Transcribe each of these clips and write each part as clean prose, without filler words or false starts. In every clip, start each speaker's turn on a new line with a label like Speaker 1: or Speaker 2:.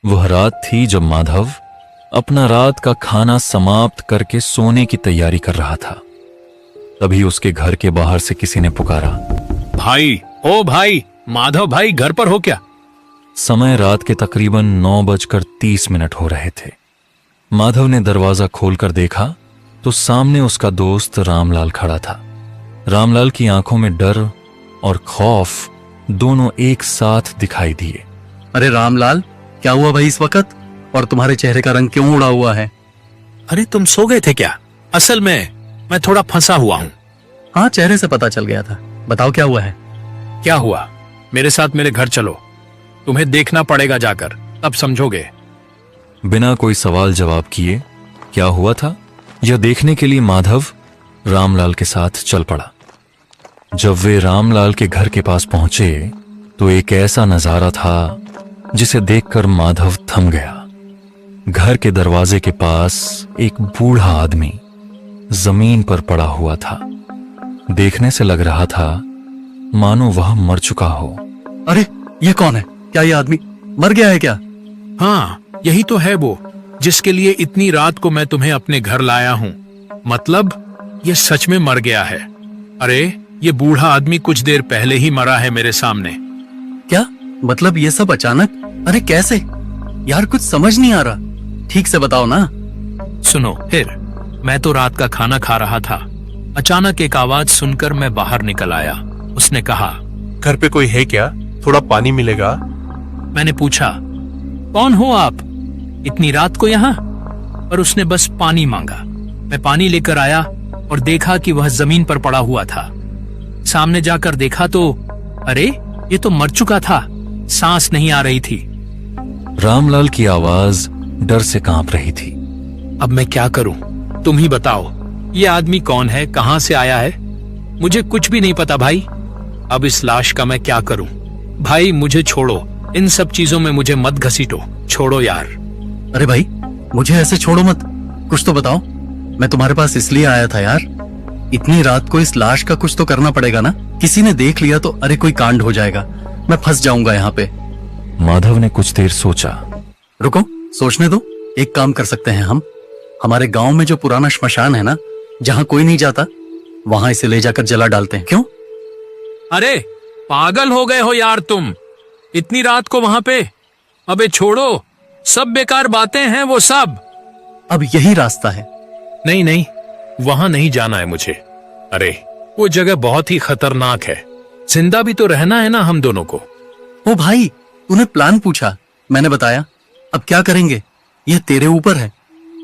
Speaker 1: वह रात थी जब माधव अपना रात का खाना समाप्त करके सोने की तैयारी कर रहा था। तभी उसके घर के बाहर से किसी ने पुकारा,
Speaker 2: भाई, ओ भाई, माधव भाई घर पर हो क्या?
Speaker 1: समय रात के तकरीबन 9:30 हो रहे थे। माधव ने दरवाजा खोलकर देखा तो सामने उसका दोस्त रामलाल खड़ा था। रामलाल की आंखों में डर और खौफ दोनों एक साथ दिखाई दिए।
Speaker 3: अरे रामलाल, क्या हुआ भाई इस वक्त? और तुम्हारे चेहरे का रंग क्यों उड़ा हुआ है?
Speaker 2: अरे तुम सो गए थे क्या? असल में मैं थोड़ा फंसा हुआ हूँ।
Speaker 3: हाँ, चेहरे से पता चल गया था। बताओ क्या हुआ है?
Speaker 2: क्या हुआ? मेरे साथ मेरे घर चलो, तुम्हें देखना पड़ेगा जाकर, तब समझोगे।
Speaker 1: बिना कोई सवाल जवाब किए क्या हुआ था यह देखने के लिए माधव रामलाल के साथ चल पड़ा। जब वे रामलाल के घर के पास पहुंचे तो एक ऐसा नजारा था जिसे देखकर माधव थम गया। घर के दरवाजे के पास एक बूढ़ा आदमी जमीन पर पड़ा हुआ था। देखने से लग रहा था मानो वह मर चुका हो।
Speaker 3: अरे ये कौन है? क्या ये आदमी मर गया है क्या?
Speaker 2: हाँ, यही तो है वो जिसके लिए इतनी रात को मैं तुम्हें अपने घर लाया हूँ। मतलब ये सच में मर गया है। अरे ये बूढ़ा आदमी कुछ देर पहले ही मरा है मेरे सामने।
Speaker 3: क्या मतलब ये सब अचानक? अरे कैसे यार, कुछ समझ नहीं आ रहा। ठीक से बताओ ना।
Speaker 2: सुनो, फिर मैं तो रात का खाना खा रहा था। अचानक एक आवाज सुनकर मैं बाहर निकल आया। उसने कहा,
Speaker 4: घर पे कोई है क्या? थोड़ा पानी मिलेगा?
Speaker 2: मैंने पूछा, कौन हो आप इतनी रात को यहाँ? पर उसने बस पानी मांगा। मैं पानी लेकर आया और देखा कि वह जमीन पर पड़ा हुआ था। सामने जाकर देखा तो अरे ये तो मर चुका था, सांस नहीं आ रही थी।
Speaker 1: रामलाल की आवाज डर से कांप रही थी।
Speaker 2: अब मैं क्या करूं? तुम ही बताओ, ये आदमी कौन है, कहां से आया है? मुझे कुछ भी नहीं पता भाई। अब इस लाश का मैं क्या करूं? भाई मुझे छोड़ो, इन सब चीजों में मुझे मत घसीटो, छोड़ो यार।
Speaker 3: अरे भाई, मुझे ऐसे छोड़ो मत, कुछ तो बताओ। मैं तुम्हारे पास इसलिए आया था यार, इतनी रात को इस लाश का कुछ तो करना पड़ेगा ना। किसी ने देख लिया तो अरे कोई कांड हो जाएगा, मैं फंस जाऊंगा यहाँ पे।
Speaker 1: माधव ने कुछ देर सोचा।
Speaker 3: रुको, सोचने दो। एक काम कर सकते हैं हम। हमारे गांव में जो पुराना श्मशान है ना, जहाँ कोई नहीं जाता, वहां इसे ले जाकर जला डालते हैं। क्यों?
Speaker 2: अरे पागल हो गए हो यार तुम, इतनी रात को वहां पे? अबे छोड़ो, सब बेकार बातें हैं वो सब।
Speaker 3: अब यही रास्ता है।
Speaker 2: नहीं नहीं, वहां नहीं जाना है मुझे। अरे वो जगह बहुत ही खतरनाक है, जिंदा भी तो रहना है ना हम दोनों को।
Speaker 3: ओ भाई, तूने प्लान पूछा, मैंने बताया। अब क्या करेंगे यह तेरे ऊपर है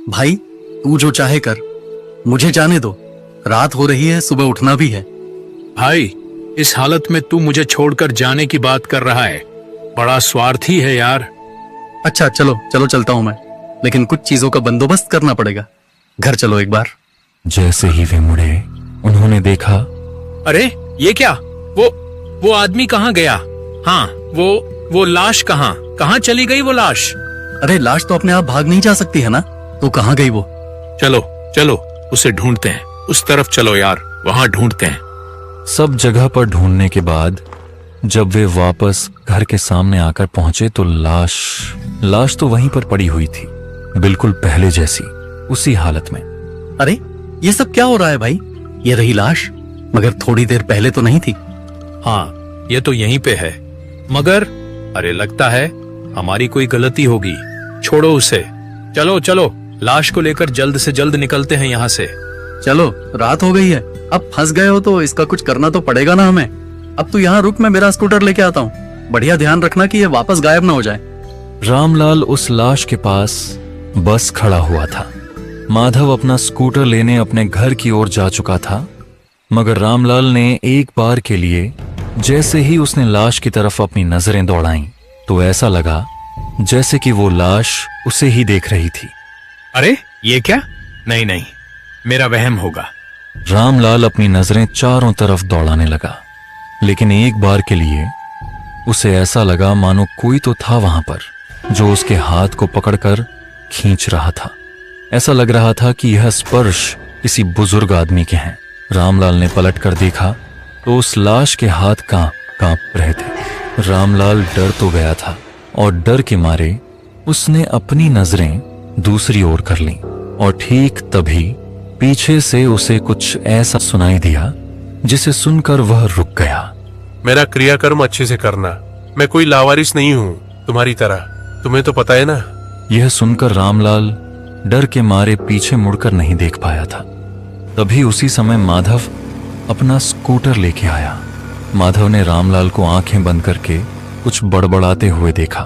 Speaker 3: भाई। तू जो चाहे कर, मुझे जाने दो। रात हो रही है, सुबह उठना भी है।
Speaker 2: भाई इस हालत में तू मुझे छोड़कर जाने की बात कर रहा है, बड़ा स्वार्थी है यार।
Speaker 3: अच्छा चलो चलो, चलता हूं मैं, लेकिन कुछ चीजों का बंदोबस्त करना पड़ेगा। घर चलो एक बार।
Speaker 1: जैसे ही वे मुड़े उन्होंने देखा,
Speaker 2: अरे ये क्या? वो आदमी कहाँ गया? हाँ, वो लाश कहाँ चली गई वो लाश?
Speaker 3: अरे लाश तो अपने आप भाग नहीं जा सकती है ना, तो कहाँ गई वो?
Speaker 2: चलो चलो उसे ढूंढते हैं, उस तरफ चलो यार, वहां ढूंढते हैं।
Speaker 1: सब जगह पर ढूंढने के बाद जब वे वापस घर के सामने आकर पहुंचे तो लाश तो वहीं पर पड़ी हुई थी, बिल्कुल पहले जैसी, उसी हालत में।
Speaker 3: अरे ये सब क्या हो रहा है भाई? ये रही लाश, मगर थोड़ी देर पहले तो नहीं थी।
Speaker 2: हाँ, ये तो यहीं पे है, मगर अरे लगता है हमारी कोई गलती होगी। छोड़ो उसे, चलो चलो लाश को लेकर जल्द से जल्द निकलते हैं यहाँ से।
Speaker 3: चलो, रात हो गई है, अब फंस गए हो तो इसका कुछ करना तो पड़ेगा ना हमें। अब तू यहाँ रुक, मैं मेरा स्कूटर लेके आता हूँ। बढ़िया ध्यान रखना कि ये वापस गायब ना हो जाए।
Speaker 1: रामलाल उस लाश के पास बस खड़ा हुआ था। माधव अपना स्कूटर लेने अपने घर की ओर जा चुका था, मगर रामलाल ने एक बार के लिए जैसे ही उसने लाश की तरफ अपनी नजरें दौड़ाईं तो ऐसा लगा जैसे कि वो लाश उसे ही देख रही थी।
Speaker 2: अरे ये क्या? नहीं नहीं, मेरा वहम होगा।
Speaker 1: रामलाल अपनी नजरें चारों तरफ दौड़ाने लगा, लेकिन एक बार के लिए उसे ऐसा लगा मानो कोई तो था वहां पर जो उसके हाथ को पकड़कर खींच रहा था। ऐसा लग रहा था कि यह स्पर्श किसी बुजुर्ग आदमी के हैं। रामलाल ने पलटकर देखा तो उस लाश के हाथ कांप रहे थे। रामलाल डर तो गया था और डर के मारे उसने अपनी नजरें दूसरी ओर कर लीं और ठीक तभी पीछे से उसे कुछ ऐसा सुनाई दिया जिसे सुनकर वह रुक गया।
Speaker 4: मेरा क्रियाकर्म अच्छे से करना। मैं कोई लावारिस नहीं हूँ तुम्हारी तरह, तुम्हें तो पता है ना।
Speaker 1: यह सुनकर रामलाल डर के मारे पीछे मुड़कर नहीं देख पाया था। तभी उसी समय माधव अपना स्कूटर लेके आया। माधव ने रामलाल को आंखें बंद करके कुछ बड़बड़ाते हुए देखा।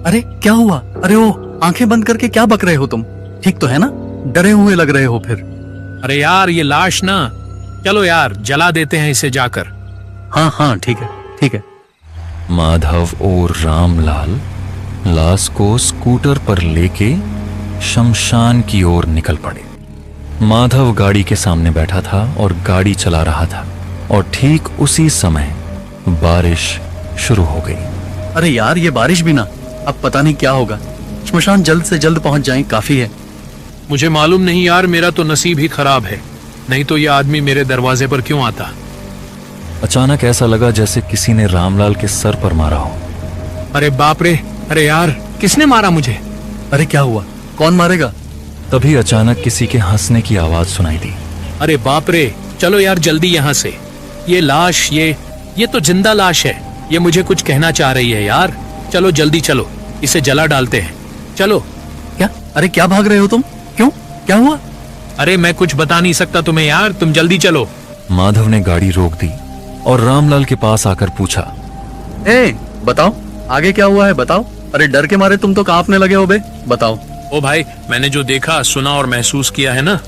Speaker 3: अरे क्या हुआ? अरे ओ, आंखें बंद करके क्या बक रहे हो तुम? ठीक तो है ना? डरे हुए लग रहे हो फिर।
Speaker 2: अरे यार ये लाश ना, चलो यार जला देते हैं इसे जाकर।
Speaker 3: हाँ हाँ ठीक है ठीक है।
Speaker 1: माधव और रामलाल लाश को स्कूटर पर लेके शमशान की ओर निकल पड़े। माधव गाड़ी के सामने बैठा था और गाड़ी चला रहा था और ठीक उसी समय बारिश शुरू हो गई।
Speaker 3: अरे यार ये बारिश भी ना, अब पता नहीं क्या होगा। श्मशान जल्द से जल्द पहुंच जाएं, काफी है।
Speaker 2: मुझे मालूम नहीं यार, मेरा तो नसीब ही खराब है, नहीं तो ये आदमी मेरे दरवाजे पर क्यों आता।
Speaker 1: अचानक ऐसा लगा जैसे किसी ने रामलाल के सर पर मारा हो।
Speaker 2: अरे बाप रे, अरे यार किसने मारा मुझे?
Speaker 3: अरे क्या हुआ? कौन मारेगा?
Speaker 1: तभी अचानक किसी के हंसने की आवाज सुनाई दी।
Speaker 2: अरे बाप रे, चलो यार जल्दी यहाँ से। ये लाश, ये तो जिंदा लाश है। ये मुझे कुछ कहना चाह रही है यार। चलो जल्दी चलो, इसे जला डालते हैं, चलो।
Speaker 3: क्या? अरे क्या भाग रहे हो तुम? क्यों? क्या हुआ?
Speaker 2: अरे मैं कुछ बता नहीं सकता तुम्हें यार, तुम जल्दी चलो।
Speaker 1: माधव ने गाड़ी रोक दी और रामलाल के पास आकर पूछा,
Speaker 3: ए, बताओ आगे क्या हुआ है, बताओ। अरे डर के मारे तुम तो कांपने लगे हो बे, बताओ।
Speaker 2: ओ भाई, मैंने जो देखा, सुना और महसूस किया है ना।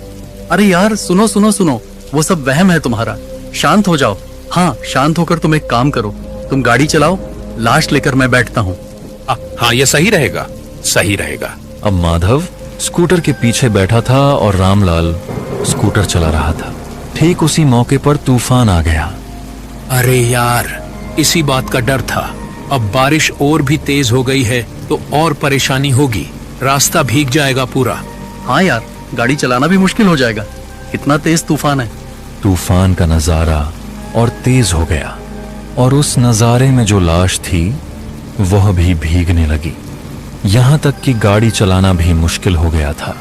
Speaker 3: अरे यार सुनो सुनो सुनो, वो सब वहम है तुम्हारा। शांत हो जाओ। हाँ शांत होकर तुम एक काम करो, तुम गाड़ी चलाओ, लाश लेकर मैं बैठता हूँ।
Speaker 2: हाँ ये सही रहेगा, सही रहेगा।
Speaker 1: अब माधव स्कूटर के पीछे बैठा था और रामलाल स्कूटर चला रहा था। ठीक उसी मौके पर तूफान आ गया।
Speaker 2: अरे यार, इसी बात का डर था। अब बारिश और भी तेज हो गई है तो और परेशानी होगी, रास्ता भीग जाएगा पूरा।
Speaker 3: हाँ यार, गाड़ी चलाना भी मुश्किल हो जाएगा, कितना तेज तूफान है।
Speaker 1: तूफान का नजारा और तेज हो गया और उस नजारे में जो लाश थी वह भी भीगने लगी। यहाँ तक कि गाड़ी चलाना भी मुश्किल हो गया था।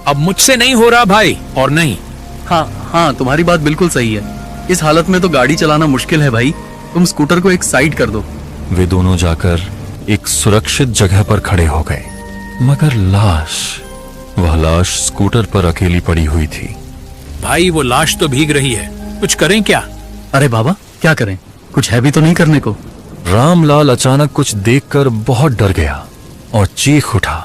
Speaker 2: अब मुझसे नहीं हो रहा भाई, और नहीं।
Speaker 3: हाँ हाँ तुम्हारी बात बिल्कुल सही है। इस हालत में तो गाड़ी चलाना मुश्किल है भाई। तुम स्कूटर को एक साइड कर दो।
Speaker 1: वे दोनों जाकर एक सुरक्षित जगह पर खड़े हो गए, मगर वह लाश स्कूटर पर अकेली पड़ी हुई थी।
Speaker 2: भाई वो लाश तो भीग रही है, कुछ करें क्या?
Speaker 3: अरे बाबा क्या करें, कुछ है भी तो नहीं करने को।
Speaker 1: रामलाल अचानक कुछ देखकर बहुत डर गया और चीख उठा।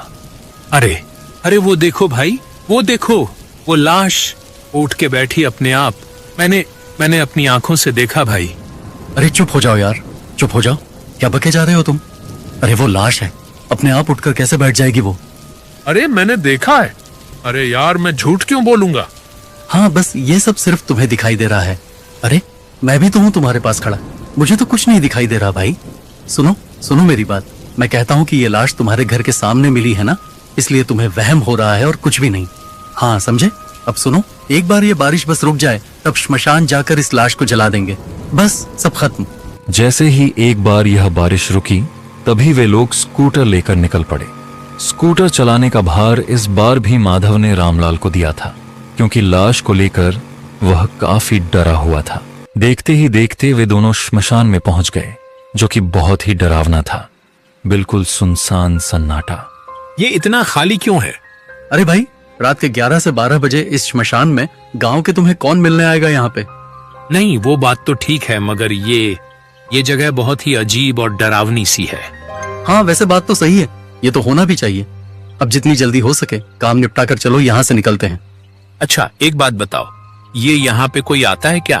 Speaker 2: अरे अरे वो देखो भाई, वो देखो, वो लाश उठ के बैठी अपने आप। मैंने अपनी आंखों से देखा भाई।
Speaker 3: अरे चुप हो जाओ यार, चुप हो जाओ, क्या बके जा रहे हो तुम? अरे वो लाश है, अपने आप उठकर कैसे बैठ जाएगी वो?
Speaker 2: अरे मैंने देखा है। अरे यार मैं झूठ क्यों बोलूंगा?
Speaker 3: हाँ बस ये सब सिर्फ तुम्हें दिखाई दे रहा है। अरे मैं भी तो हूँ तुम्हारे पास खड़ा, मुझे तो कुछ नहीं दिखाई दे रहा भाई। सुनो सुनो मेरी बात, मैं कहता हूँ कि ये लाश तुम्हारे घर के सामने मिली है ना, इसलिए तुम्हें वहम हो रहा है और कुछ भी नहीं। हाँ समझे? अब सुनो, एक बार ये बारिश बस रुक जाए तब श्मशान जाकर इस लाश को जला देंगे, बस सब खत्म।
Speaker 1: जैसे ही एक बार यह बारिश रुकी तभी वे लोग स्कूटर लेकर निकल पड़े। स्कूटर चलाने का भार इस बार भी माधव ने रामलाल को दिया था, क्योंकि लाश को लेकर वह काफी डरा हुआ था। देखते ही देखते वे दोनों श्मशान में पहुंच गए, जो कि बहुत ही डरावना था। बिल्कुल सुनसान सन्नाटा।
Speaker 2: ये इतना खाली क्यों है?
Speaker 3: अरे भाई, रात के 11 से 12 बजे इस श्मशान में गांव के तुम्हें कौन मिलने आएगा यहाँ पे?
Speaker 2: नहीं वो बात तो ठीक है, मगर ये जगह बहुत ही अजीब और डरावनी सी है।
Speaker 3: हाँ वैसे बात तो सही है, ये तो होना भी चाहिए। अब जितनी जल्दी हो सके काम निपटा कर चलो, यहाँ से निकलते हैं।
Speaker 2: अच्छा एक बात बताओ, ये यहाँ पे कोई आता है क्या?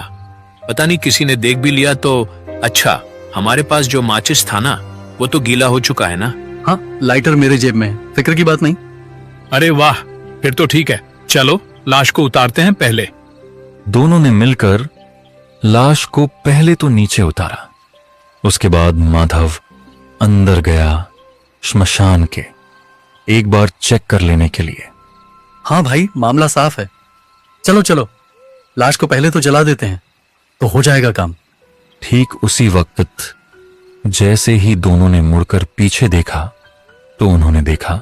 Speaker 2: पता नहीं किसी ने देख भी लिया तो। अच्छा हमारे पास जो माचिस था ना, वो तो गीला हो चुका है ना?
Speaker 3: हाँ लाइटर मेरे जेब में है, फिक्र की बात नहीं।
Speaker 2: अरे वाह, फिर तो ठीक है, चलो लाश को उतारते हैं पहले।
Speaker 1: दोनों ने मिलकर लाश को पहले तो नीचे उतारा, उसके बाद माधव अंदर गया श्मशान के, एक बार चेक कर लेने के लिए।
Speaker 3: हाँ भाई मामला साफ है, चलो चलो लाश को पहले तो जला देते हैं तो हो जाएगा काम।
Speaker 1: ठीक उसी वक्त जैसे ही दोनों ने मुड़कर पीछे देखा तो उन्होंने देखा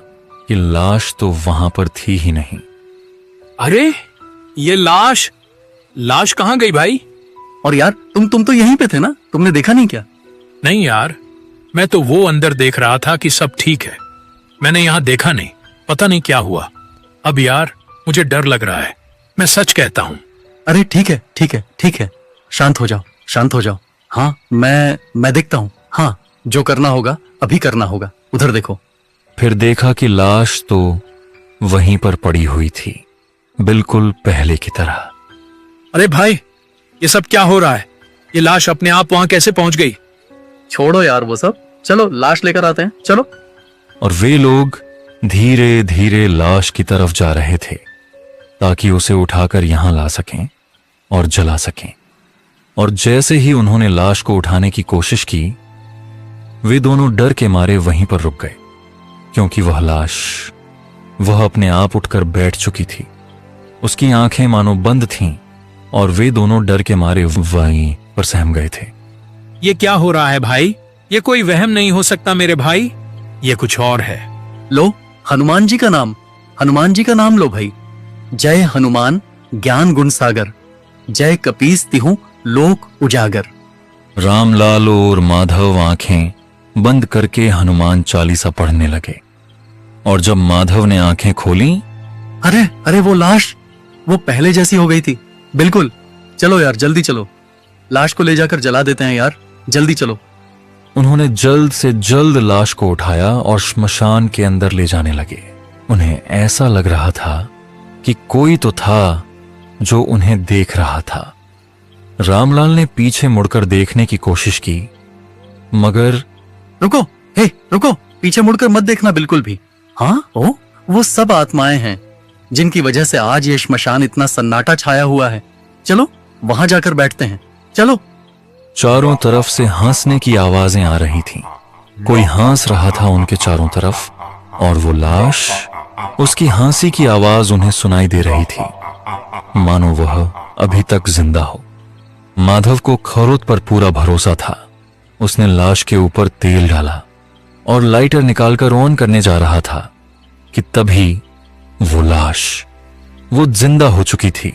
Speaker 1: कि लाश तो वहां पर थी ही नहीं।
Speaker 2: अरे ये लाश लाश कहाँ गई भाई?
Speaker 3: और यार तुम तो यहीं पे थे ना, तुमने देखा नहीं क्या?
Speaker 2: नहीं यार, मैं तो वो अंदर देख रहा था कि सब ठीक है। मैंने यहाँ देखा नहीं, पता नहीं क्या हुआ। अब यार मुझे डर लग रहा है, मैं सच कहता हूँ।
Speaker 3: अरे ठीक है ठीक है ठीक है, शांत हो जाओ शांत हो जाओ। हाँ मैं देखता हूँ। हाँ जो करना होगा अभी करना होगा। उधर देखो।
Speaker 1: फिर देखा कि लाश तो वहीं पर पड़ी हुई थी, बिल्कुल पहले की तरह।
Speaker 2: अरे भाई ये सब क्या हो रहा है? ये लाश अपने आप वहां कैसे पहुंच गई?
Speaker 3: छोड़ो यार वो सब, चलो लाश लेकर आते हैं, चलो।
Speaker 1: और वे लोग धीरे धीरे लाश की तरफ जा रहे थे ताकि उसे उठाकर यहां ला सकें और जला सकें। और जैसे ही उन्होंने लाश को उठाने की कोशिश की, वे दोनों डर के मारे वहीं पर रुक गए, क्योंकि वह अपने आप उठकर बैठ चुकी थी। उसकी आंखें मानो बंद थीं और वे दोनों डर के मारे वहीं पर सहम गए थे।
Speaker 2: ये क्या हो रहा है भाई? ये कोई वहम नहीं हो सकता मेरे भाई, ये कुछ और है।
Speaker 3: लो हनुमान जी का नाम लो भाई। जय हनुमान ज्ञान गुण सागर, जय कपीस तिहु लोक उजागर।
Speaker 1: रामलाल और माधव आंखें बंद करके हनुमान चालीसा पढ़ने लगे। और जब माधव ने आंखें खोली,
Speaker 3: अरे वो लाश वो पहले जैसी हो गई थी बिल्कुल। चलो यार जल्दी चलो, लाश को ले जाकर जला देते हैं यार, जल्दी चलो।
Speaker 1: उन्होंने जल्द से जल्द लाश को उठाया और श्मशान के अंदर ले जाने लगे। उन्हें ऐसा लग रहा था कि कोई तो था जो उन्हें देख रहा था। रामलाल ने पीछे मुड़कर देखने की कोशिश की, मगर
Speaker 3: रुको, पीछे मुड़कर मत देखना बिल्कुल भी। हाँ वो सब आत्माएं हैं जिनकी वजह से आज ये श्मशान इतना सन्नाटा छाया हुआ है। चलो वहां जाकर बैठते हैं, चलो।
Speaker 1: चारों तरफ से हंसने की आवाजें आ रही थीं। कोई हंस रहा था उनके चारों तरफ, और वो लाश, उसकी हंसी की आवाज उन्हें सुनाई दे रही थी, मानो वह अभी तक जिंदा हो। माधव को खरोत पर पूरा भरोसा था। उसने लाश के ऊपर तेल डाला और लाइटर निकालकर ऑन करने जा रहा था कि तभी वो लाश, वो जिंदा हो चुकी थी,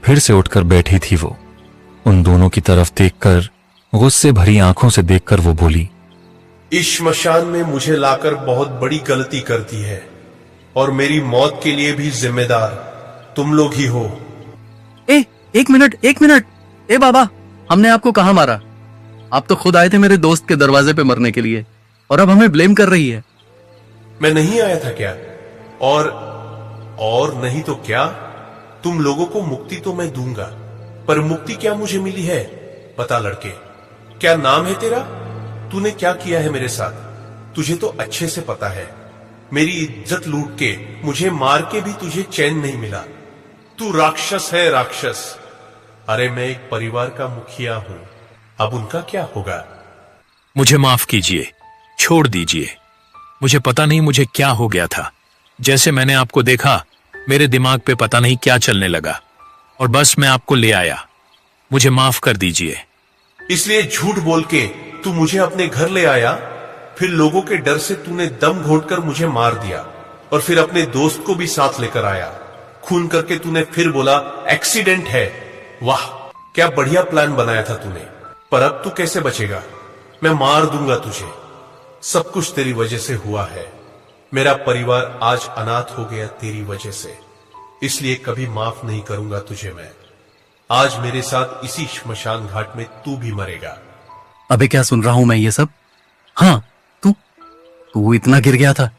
Speaker 1: फिर से उठकर बैठी थी। वो उन दोनों की तरफ देखकर, गुस्से भरी आंखों से देखकर वो बोली,
Speaker 4: इस श्मशान में मुझे लाकर बहुत बड़ी गलती कर दी है, और मेरी मौत के लिए भी जिम्मेदार तुम लोग ही हो।
Speaker 3: एक मिनट। ए बाबा, हमने आपको कहाँ मारा? आप तो खुद आए थे मेरे दोस्त के दरवाजे पे मरने के लिए, और अब हमें ब्लेम कर रही है।
Speaker 4: मैं नहीं आया था क्या? और नहीं तो क्या? तुम लोगों को मुक्ति तो मैं दूंगा, पर मुक्ति क्या मुझे मिली है? बता लड़के, क्या नाम है तेरा? तूने क्या किया है मेरे साथ? तुझे तो अच्छे से पता है। मेरी इज्जत लूट के, मुझे मार के भी तुझे चैन नहीं मिला। तू राक्षस है, राक्षस। अरे मैं एक परिवार का मुखिया हूं, अब उनका क्या होगा?
Speaker 2: मुझे माफ कीजिए, छोड़ दीजिए। मुझे पता नहीं मुझे क्या हो गया था। जैसे मैंने आपको देखा, मेरे दिमाग पे पता नहीं क्या चलने लगा, और बस मैं आपको ले आया। मुझे माफ कर दीजिए।
Speaker 4: इसलिए झूठ बोल के तू मुझे अपने घर ले आया, फिर लोगों के डर से तूने दम घोंटकर मुझे मार दिया, और फिर अपने दोस्त को भी साथ लेकर आया। खून करके तूने फिर बोला एक्सीडेंट है। वाह, क्या बढ़िया प्लान बनाया था तूने। पर अब तू कैसे बचेगा? मैं मार दूंगा तुझे। सब कुछ तेरी वजह से हुआ है। मेरा परिवार आज अनाथ हो गया तेरी वजह से, इसलिए कभी माफ नहीं करूंगा तुझे मैं। आज मेरे साथ इसी श्मशान घाट में तू भी मरेगा।
Speaker 3: अबे क्या सुन रहा हूं मैं ये सब? हाँ, तू इतना गिर गया था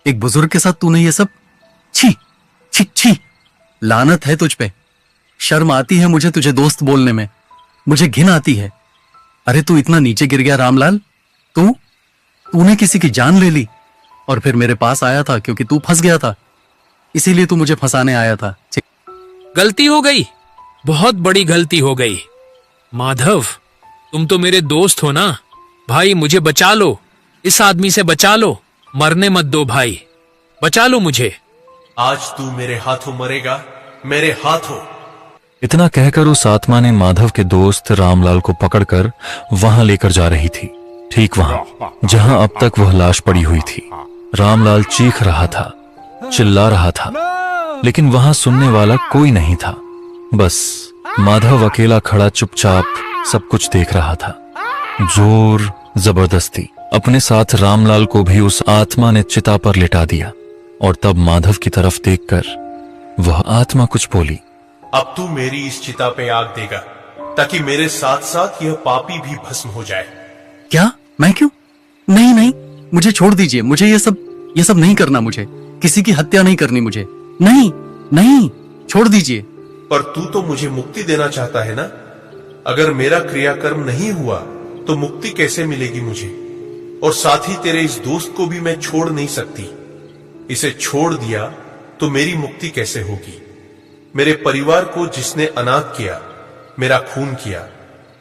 Speaker 3: एक बुजुर्ग के साथ, तूने ये सब? छी छी छी, लानत है तुझ पे। शर्म आती है मुझे तुझे दोस्त बोलने में, मुझे घिन आती है। अरे तू इतना नीचे गिर गया रामलाल? तूने किसी की जान ले ली, और फिर मेरे पास आया था क्योंकि तू फंस गया था, इसीलिए तू मुझे फंसाने आया था।
Speaker 2: गलती हो गई, बहुत बड़ी गलती हो गई। माधव, तुम तो मेरे दोस्त हो ना भाई, मुझे बचा लो, इस आदमी से बचा लो, मरने मत दो भाई, बचा लो मुझे।
Speaker 4: आज तू मेरे हाथों मरेगा, मेरे हाथों।
Speaker 1: इतना कहकर उस आत्मा ने माधव के दोस्त रामलाल को पकड़कर वहां लेकर जा रही थी, ठीक वहां जहां अब तक वह लाश पड़ी हुई थी। रामलाल चीख रहा था, चिल्ला रहा था, लेकिन वहां सुनने वाला कोई नहीं था। बस माधव अकेला खड़ा चुपचाप सब कुछ देख रहा था। जोर जबरदस्ती अपने साथ रामलाल को भी उस आत्मा ने चिता पर लिटा दिया। और तब माधव की तरफ देखकर वह आत्मा कुछ बोली।
Speaker 4: अब तू मेरी इस चिता पे आग देगा ताकि मेरे साथ साथ यह पापी भी भस्म हो जाए।
Speaker 3: क्या? मैं क्यों? नहीं नहीं, मुझे छोड़ दीजिए। मुझे ये सब नहीं करना। मुझे किसी की हत्या नहीं करनी। मुझे नहीं नहीं, छोड़ दीजिए।
Speaker 4: पर तू तो मुझे मुक्ति देना चाहता है ना? अगर मेरा क्रियाकर्म नहीं हुआ तो मुक्ति कैसे मिलेगी मुझे? और साथ ही तेरे इस दोस्त को भी मैं छोड़ नहीं सकती। इसे छोड़ दिया तो मेरी मुक्ति कैसे होगी? मेरे परिवार को जिसने अनाथ किया, मेरा खून किया,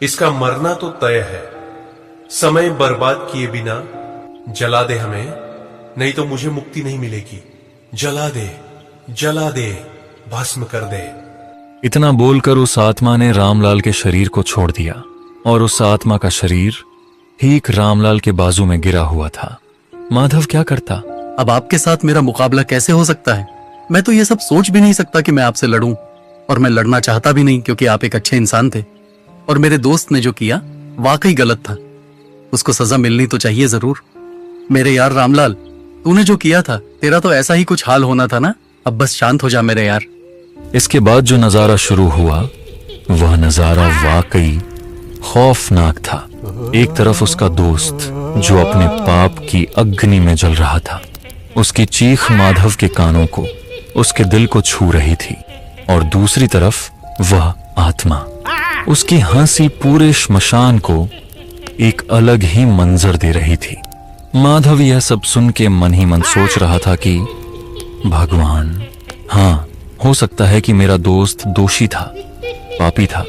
Speaker 4: इसका मरना तो तय है। समय बर्बाद किए बिना जला दे हमें, नहीं तो मुझे मुक्ति नहीं मिलेगी। जला दे, जला दे, भस्म कर दे।
Speaker 1: इतना बोलकर उस आत्मा ने रामलाल के शरीर को छोड़ दिया और उस आत्मा का शरीर ठीक रामलाल के बाजू में गिरा हुआ था। माधव क्या करता?
Speaker 3: अब आपके साथ मेरा मुकाबला कैसे हो सकता है? मैं तो ये सब सोच भी नहीं सकता कि मैं आपसे लड़ूं, और मैं लड़ना चाहता भी नहीं, क्योंकि आप एक अच्छे इंसान थे। और मेरे दोस्त ने जो किया वाकई गलत था। उसको सजा मिलनी तो चाहिए जरूर। मेरे यार रामलाल, तूने जो किया था, तेरा तो ऐसा ही कुछ हाल होना था ना। अब बस शांत हो जा मेरे यार।
Speaker 1: इसके बाद जो नजारा शुरू हुआ वह नजारा वाकई खौफनाक था। एक तरफ उसका दोस्त जो अपने पाप की अग्नि में जल रहा था, उसकी चीख माधव के कानों को, उसके दिल को छू रही थी। और दूसरी तरफ वह आत्मा, उसकी हंसी पूरे श्मशान को एक अलग ही मंजर दे रही थी। माधव यह सब सुन के मन ही मन सोच रहा था कि भगवान, हाँ, हो सकता है कि मेरा दोस्त दोषी था, पापी था,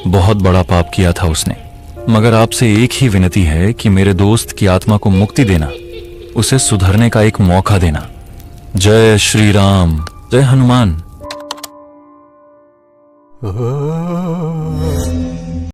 Speaker 1: बहुत बड़ा पाप किया था उसने, मगर आपसे एक ही विनती है कि मेरे दोस्त की आत्मा को मुक्ति देना, उसे सुधरने का एक मौका देना। जय श्री राम, जय हनुमान।